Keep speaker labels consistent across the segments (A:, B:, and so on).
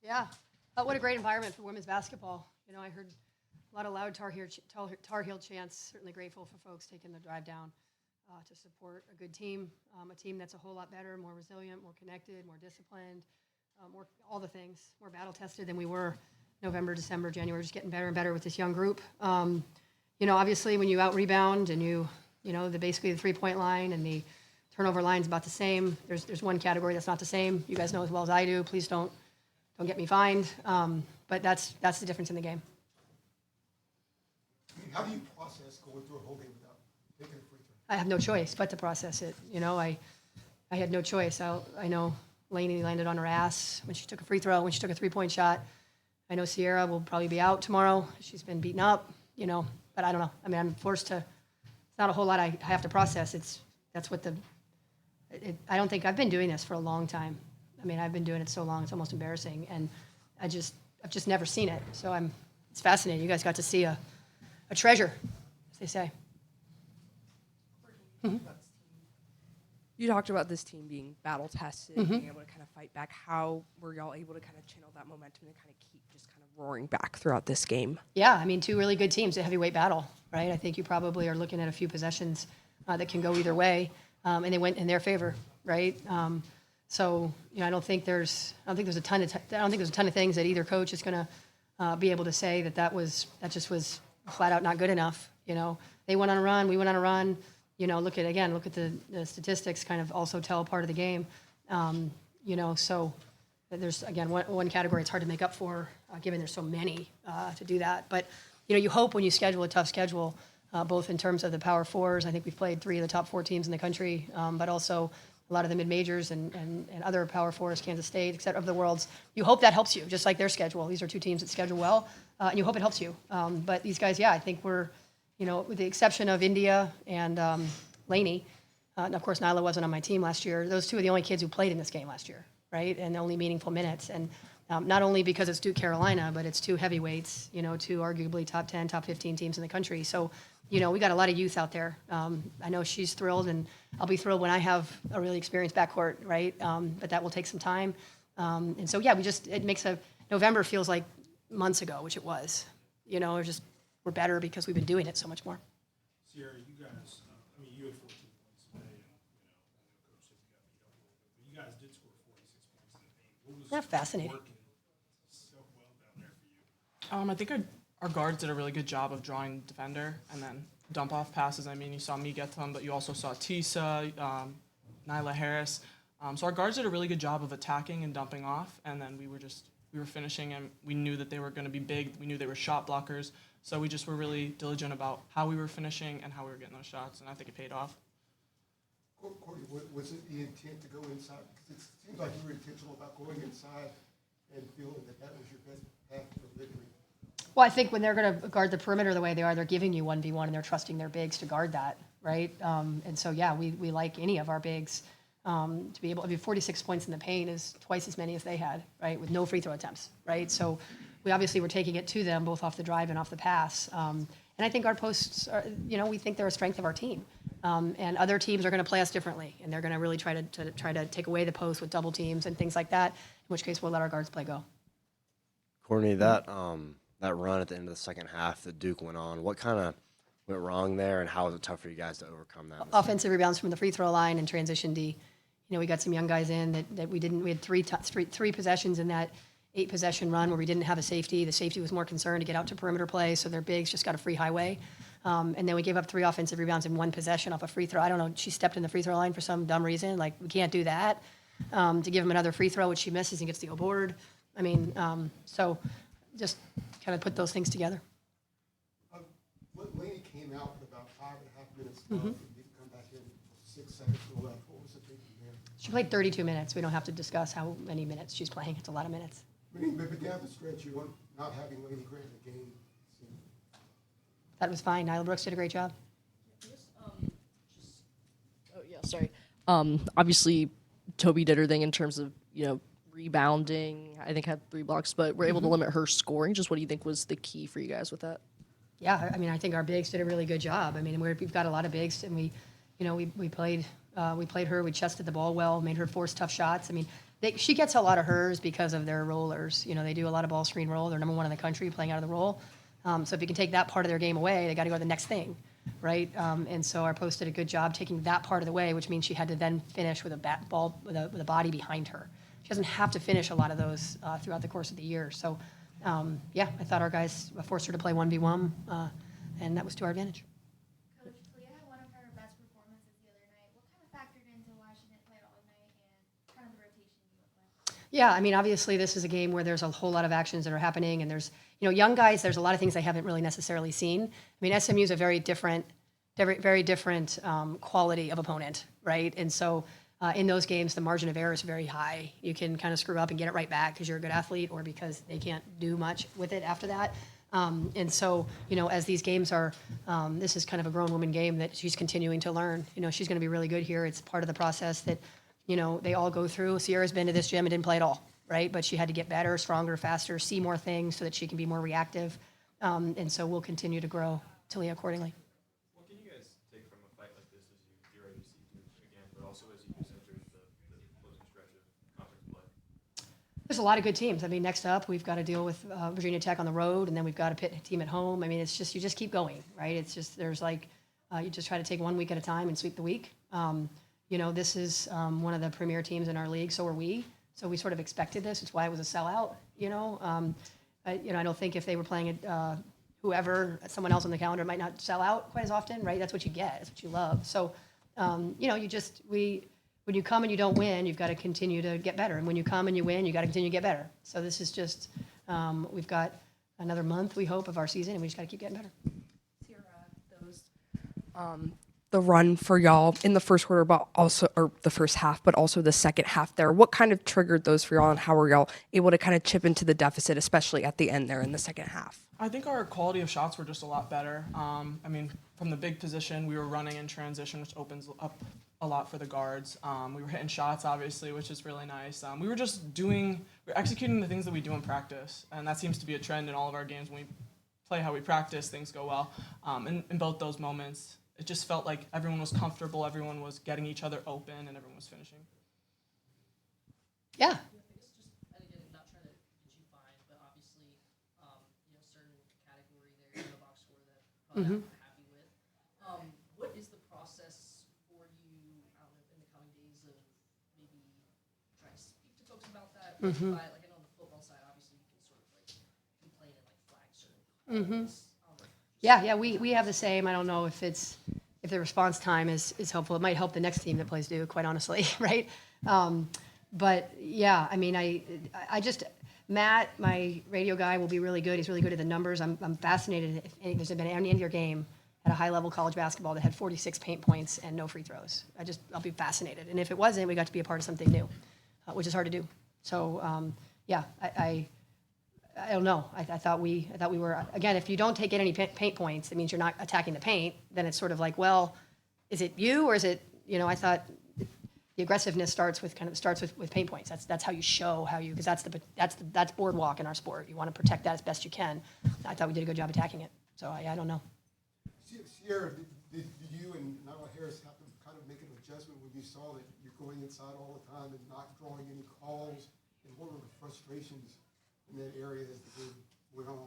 A: Yeah. What a great environment for women's basketball. You know, I heard a lot of loud Tar Heel chants. Certainly grateful for folks taking the drive down to support a good team, a team that's a whole lot better, more resilient, more connected, more disciplined, more all the things, more battle tested than we were November, December, January. Just getting better and better with this young group. You know, obviously when you out rebound and you know, basically the 3-point line and the turnover line's about the same. There's one category that's not the same. You guys know as well as I do. Please don't get me fined. But that's the difference in the game.
B: How do you process going through a whole game without taking a free throw?
A: I have no choice but to process it. You know, I had no choice. I know Lainey landed on her ass when she took a free throw, when she took a 3-point shot. I know Ciera will probably be out tomorrow. She's been beaten up, you know, but I don't know. I mean, I'm forced to, it's not a whole lot I have to process. I don't think I've been doing this for a long time. I mean, I've been doing it so long, it's almost embarrassing. And I've just never seen it. So it's fascinating. You guys got to see a treasure, as they say. Mm-hmm.
C: You talked about this team being battle tested, being able to kind of fight back. How were y'all able to kind of channel that momentum and kind of keep just kind of roaring back throughout this game? Yeah,
A: I mean, two really good teams, a heavyweight battle, right? I think you probably are looking at a few possessions that can go either way, and they went in their favor, right? So you know, I don't think there's a ton of things that either coach is going to be able to say that just was flat out not good enough. You know, they went on a run, we went on a run. You know, look at the statistics kind of also tell part of the game. You know, so there's, again, one category it's hard to make up for, given there's so many to do that. But, you know, you hope when you schedule a tough schedule, both in terms of the Power Fours, I think we've played 3 of the top 4 teams in the country, but also a lot of the mid-majors and other Power Fours, Kansas State, et cetera, of the worlds. You hope that helps you, just like their schedule. These are 2 teams that schedule well, and you hope it helps you. But these guys, yeah, I think we're, you know, with the exception of India and Laney, and of course Nyla wasn't on my team last year. Those 2 are the only kids who played in this game last year, right? And only meaningful minutes. And not only because it's Duke Carolina, but it's 2 heavyweights, you know, 2 arguably top 10, top 15 teams in the country. So, you know, we got a lot of youth out there. I know she's thrilled, and I'll be thrilled when I have a really experienced backcourt, right? But that will take some time. And so, yeah, it makes November feels like months ago, which it was. You know, we're better because we've been doing it so much more.
B: Ciera, you guys, I mean, you had 14 points today, and, you know, I know Coach said you got beat up a little bit, but you guys did score 46 points in the paint. What was
A: fascinating.
B: Working so well down there for you?
D: I think our guards did a really good job of drawing defender and then dump-off passes. I mean, you saw me get them, but you also saw Tisa, Nyla Harris. So our guards did a really good job of attacking and dumping off, and then we were finishing, and we knew that they were going to be big. We knew they were shot blockers. So we just were really diligent about how we were finishing and how we were getting those shots, and I think it paid off.
B: Courtney, was it the intent to go inside? Because it seems like you were intentional about going inside and feeling that was your best path for victory.
A: Well, I think when they're going to guard the perimeter the way they are, they're giving you 1v1, and they're trusting their bigs to guard that, right? And so, yeah, we like any of our bigs to be able. I mean, 46 points in the paint is twice as many as they had, right, with no free throw attempts, right? So we obviously were taking it to them both off the drive and off the pass. And I think our posts are, you know, we think they're a strength of our team. And other teams are going to play us differently, and they're going to really try to take away the post with double teams and things like that, in which case we'll let our guards play go.
E: Courtney, that run at the end of the second half that Duke went on, what kind of went wrong there, and how was it tough for you guys to overcome that?
A: Offensive rebounds from the free throw line and transition D. You know, we got some young guys in that we didn't. We had three possessions in that 8-possession run where we didn't have a safety. The safety was more concerned to get out to perimeter play, so their bigs just got a free highway. And then we gave up 3 offensive rebounds in 1 possession off a free throw. I don't know, she stepped in the free throw line for some dumb reason. Like, we can't do that. To give him another free throw, which she misses and gets to go board. I mean, so just kind of put those things together.
B: Laney came out with about 5.5 minutes left, and didn't come back in 6 seconds left. What was the thinking there?
A: She played 32 minutes. We don't have to discuss how many minutes she's playing. It's a lot of minutes.
B: I mean, but down the stretch, you want not having Laney Grant in the game.
A: That was fine. Nyla Brooks did a great job.
C: Obviously, Toby did her thing in terms of, you know, rebounding. I think had 3 blocks, but we're able to limit her scoring. Just what do you think was the key for you guys with that?
A: Yeah, I mean, I think our bigs did a really good job. I mean, we've got a lot of bigs, and we played her. We chested the ball well, made her force tough shots. I mean, she gets a lot of hers because of their rollers. You know, they do a lot of ball screen roll. They're number one in the country playing out of the roll. So if you can take that part of their game away, they got to go to the next thing, right? And so our post did a good job taking that part of the way, which means she had to then finish with a ball with a body behind her. She doesn't have to finish a lot of those throughout the course of the year. So, yeah, I thought our guys forced her to play 1v1, and that was to our advantage.
F: Coach, Talia had one of her best performances the other night. What kind of factored into why she didn't play all night and kind of the rotation you went with?
A: Yeah, I mean, obviously this is a game where there's a whole lot of actions that are happening, and there's, you know, young guys, there's a lot of things they haven't really necessarily seen. I mean, SMU is a very different quality of opponent, right? And so in those games, the margin of error is very high. You can kind of screw up and get it right back because you're a good athlete or because they can't do much with it after that. And so, you know, as these games are, this is kind of a grown woman game that she's continuing to learn. You know, she's going to be really good here. It's part of the process that, you know, they all go through. Ciera's been to this gym and didn't play at all, right? But she had to get better, stronger, faster, see more things so that she can be more reactive. And so we'll continue to grow Talia accordingly.
G: What can you guys take from a fight like this as you get ready to see Duke again, but also as you enter the closing stretch of conference play?
A: There's a lot of good teams. I mean, next up, we've got to deal with Virginia Tech on the road, and then we've got a Pitt team at home. I mean, it's just, you just keep going, right? It's just, there's like, you just try to take 1 week at a time and sweep the week. You know, this is one of the premier teams in our league, so are we. So we sort of expected this. It's why it was a sellout, you know. I don't think if they were playing whoever, someone else on the calendar might not sell out quite as often, right? That's what you get. That's what you love. So, you know, when you come and you don't win, you've got to continue to get better. And when you come and you win, you got to continue to get better. So this is just, we've got another month, we hope, of our season, and we just got to keep getting better.
C: The run for y'all in the first quarter, but also, or the first half, but also the second half there. What kind of triggered those for y'all, and how were y'all able to kind of chip into the deficit, especially at the end there in the second half?
D: I think our quality of shots were just a lot better. I mean, from the big position, we were running in transition, which opens up a lot for the guards. We were hitting shots, obviously, which is really nice. We were just we're executing the things that we do in practice, and that seems to be a trend in all of our games. When we play how we practice, things go well. In both those moments, it just felt like everyone was comfortable, everyone was getting each other open, and everyone was finishing.
A: Yeah.
H: And again, not trying to get you fined, but obviously, certain category there in the box score that probably I'm happy with. What is the process for you, I don't know, in the coming days of maybe trying to speak to folks about that? Like I know on the football side, obviously you can sort of like be playing in like flag certain calls.
A: Yeah, we have the same. I don't know if the response time is helpful. It might help the next team that plays Duke, quite honestly, right? But yeah, I mean, I just, Matt, my radio guy, will be really good. He's really good at the numbers. I'm fascinated if there's been any other game at a high level college basketball that had 46 paint points and no free throws. I'll be fascinated. And if it wasn't, we got to be a part of something new, which is hard to do. So yeah, I don't know. I thought we were, again, if you don't get any paint points, it means you're not attacking the paint. Then it's sort of like, well, is it you or is it, you know, I thought the aggressiveness starts with paint points. That's how you show how you, because that's boardwalk in our sport. You want to protect that as best you can. I thought we did a good job attacking it. So I don't know.
B: Ciera, did you and Nyla Harris have to kind of make an adjustment when you saw that you're going inside all the time and not drawing any calls? And what were the frustrations in that area as the game went on?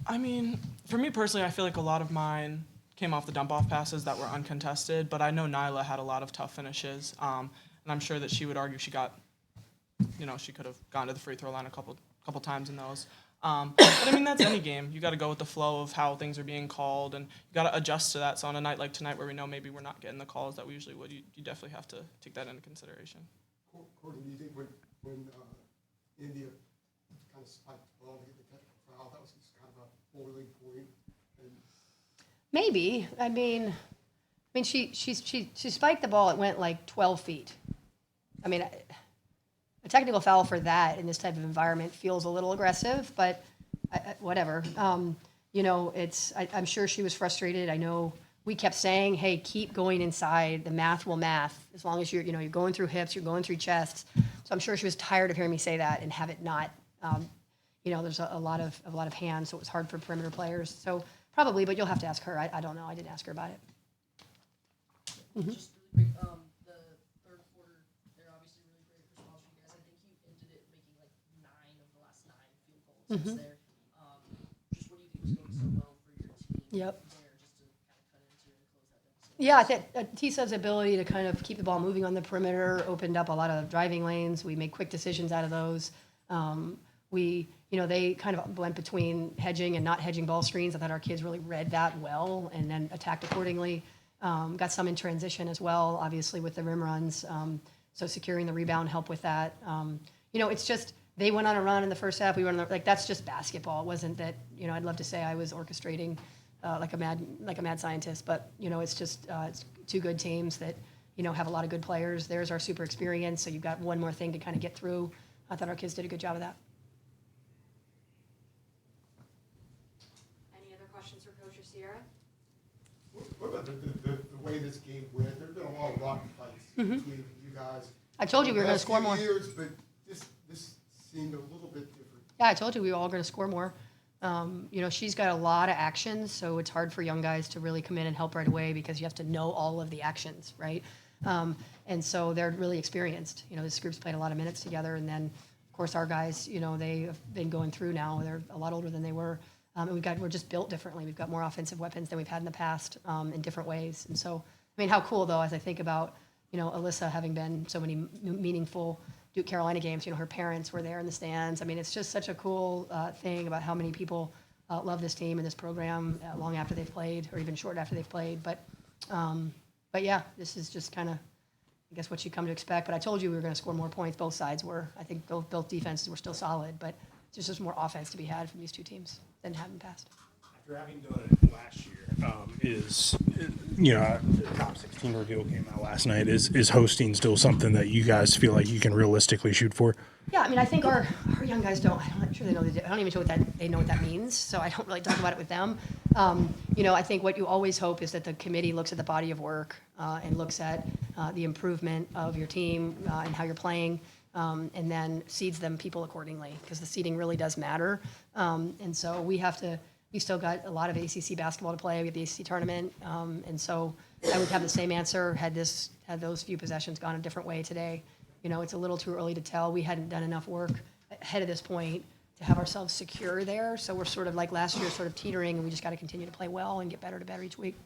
D: I mean, for me personally, I feel like a lot of mine came off the dump-off passes that were uncontested, but I know Nyla had a lot of tough finishes, and I'm sure that she would argue she could have gone to the free throw line a couple times in those. But I mean, that's any game. You got to go with the flow of how things are being called, and you got to adjust to that. So on a night like tonight, where we know maybe we're not getting the calls that we usually would, you definitely have to take that into consideration.
B: Courtney, do you think when India kind of spiked the ball to get the technical foul, that was just kind of a boiling point? And
A: Maybe. I mean, she spiked the ball. It went like 12 feet. I mean, a technical foul for that in this type of environment feels a little aggressive, but whatever. You know, I'm sure she was frustrated. I know we kept saying, hey, keep going inside. The math will math. As long as you're going through hips, you're going through chests. So I'm sure she was tired of hearing me say that and have it not. There's a lot of hands, so it was hard for perimeter players. So probably, but you'll have to ask her. I don't know. I didn't ask her about it.
H: Just really quick, the third quarter, they're obviously really great response from you guys. I think offense there. Just what do you think was going so well for your team
A: Yep.
H: there, just to kind of cut into it and close that deficit?
A: Yeah, I think Tisa's ability to kind of keep the ball moving on the perimeter opened up a lot of driving lanes. We made quick decisions out of those. They kind of went between hedging and not hedging ball screens. I thought our kids really read that well and then attacked accordingly. Got some in transition as well, obviously with the rim runs. So securing the rebound helped with that. It's just they went on a run in the first half. We went on that's just basketball. It wasn't that I'd love to say I was orchestrating like a mad scientist, but it's just it's two good teams that have a lot of good players. There's our super experience. So you've got one more thing to kind of get through. I thought our kids did a good job of that.
I: Any other questions for Coach or Ciera?
B: What about the way this game went? There've been a lot of rocky fights between you guys.
A: I told you we were going to
B: Last
A: score
B: few
A: more.
B: years, but this seemed a little bit different.
A: Yeah, I told you we were all going to score more. She's got a lot of actions, so it's hard for young guys to really come in and help right away because you have to know all of the actions, right? And so they're really experienced. This group's played a lot of minutes together, and then, of course, our guys, they have been going through now. They're a lot older than they were. And we're just built differently. We've got more offensive weapons than we've had in the past in different ways. And so, how cool, though, as I think about, Alyssa having been so many meaningful Duke Carolina games, her parents were there in the stands. It's just such a cool thing about how many people love this team and this program long after they've played or even short after they've played. But yeah, this is just kind of, I guess, what you come to expect. But I told you we were going to score more points. Both sides were. I think both defenses were still solid, but there's just more offense to be had from these two teams than had in the past.
J: After having done it last year, the top 16 reveal came out last night. Is hosting still something that you guys feel like you can realistically shoot for?
A: Yeah, I think our young guys don't. I'm not sure they know. I don't even know they know what that means. So I don't really talk about it with them. I think what you always hope is that the committee looks at the body of work and looks at the improvement of your team and how you're playing, and then seeds them people accordingly because the seeding really does matter. And so we still got a lot of ACC basketball to play. We have the ACC tournament, and so I would have the same answer had those few possessions gone a different way today. It's a little too early to tell. We hadn't done enough work ahead of this point to have ourselves secure there. So we're sort of like last year, sort of teetering, and we just got to continue to play well and get better to better each week.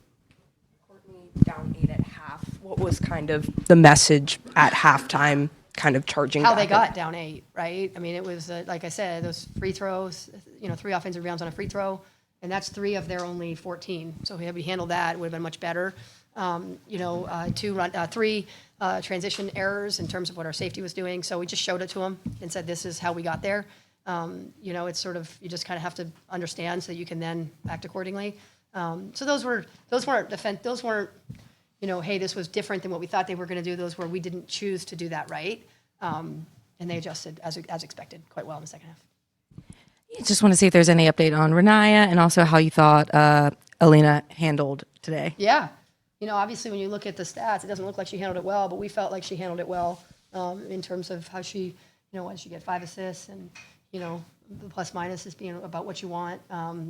C: Courtney, down 8 at half. What was kind of the message at halftime, kind of charging
A: How
C: back
A: they got
C: up?
A: down 8, right? It was, like I said, those free throws, 3 offensive rebounds on a free throw, and that's 3 of their only 14. So had we handled that, it would have been much better. 3 transition errors in terms of what our safety was doing. So we just showed it to them and said, this is how we got there. It's sort of, you just kind of have to understand so that you can then act accordingly. So those weren't, hey, this was different than what we thought they were going to do. Those were, we didn't choose to do that right. And they adjusted as expected quite well in the second half.
K: Just want to see if there's any update on Renaya and also how you thought Alina handled today.
A: Yeah. Obviously when you look at the stats, it doesn't look like she handled it well, but we felt like she handled it well in terms of how she, what did she get, 5 assists and, the plus minus is being about what you want.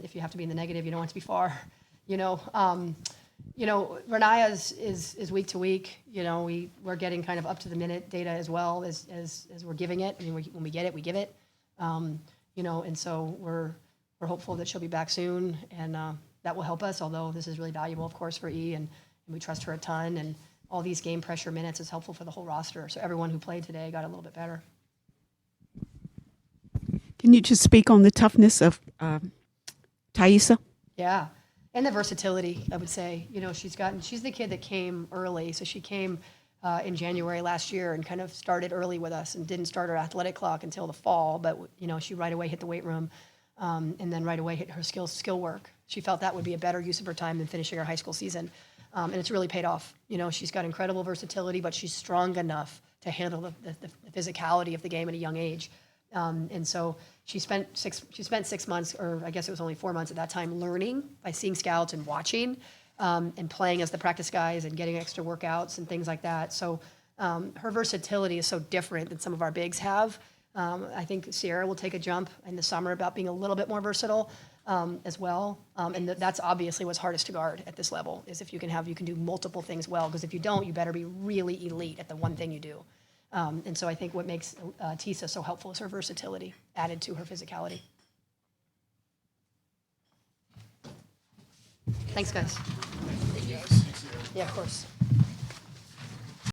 A: If you have to be in the negative, you don't want it to be far, Renaya is week to week. We're getting kind of up to the minute data as well as we're giving it. When we get it, we give it. And so we're hopeful that she'll be back soon, and that will help us. Although this is really valuable, of course, for E, and we trust her a ton. And all these game pressure minutes is helpful for the whole roster. So everyone who played today got a little bit better.
L: Can you just speak on the toughness of Thaisa?
A: Yeah, and the versatility, I would say. She's the kid that came early. So she came in January last year and kind of started early with us and didn't start her athletic clock until the fall. But, she right away hit the weight room and then right away hit her skill work. She felt that would be a better use of her time than finishing her high school season. And it's really paid off. She's got incredible versatility, but she's strong enough to handle the physicality of the game at a young age. And so she spent 6 months, or I guess it was only 4 months at that time, learning by seeing scouts and watching and playing as the practice guys and getting extra workouts and things like that. So her versatility is so different than some of our bigs have. I think Ciera will take a jump in the summer about being a little bit more versatile as well. And that's obviously what's hardest to guard at this level, is if you can do multiple things well. Because if you don't, you better be really elite at the one thing you do. And so I think what makes Tisa so helpful is her versatility added to her physicality. Thanks, guys. Yeah, of course.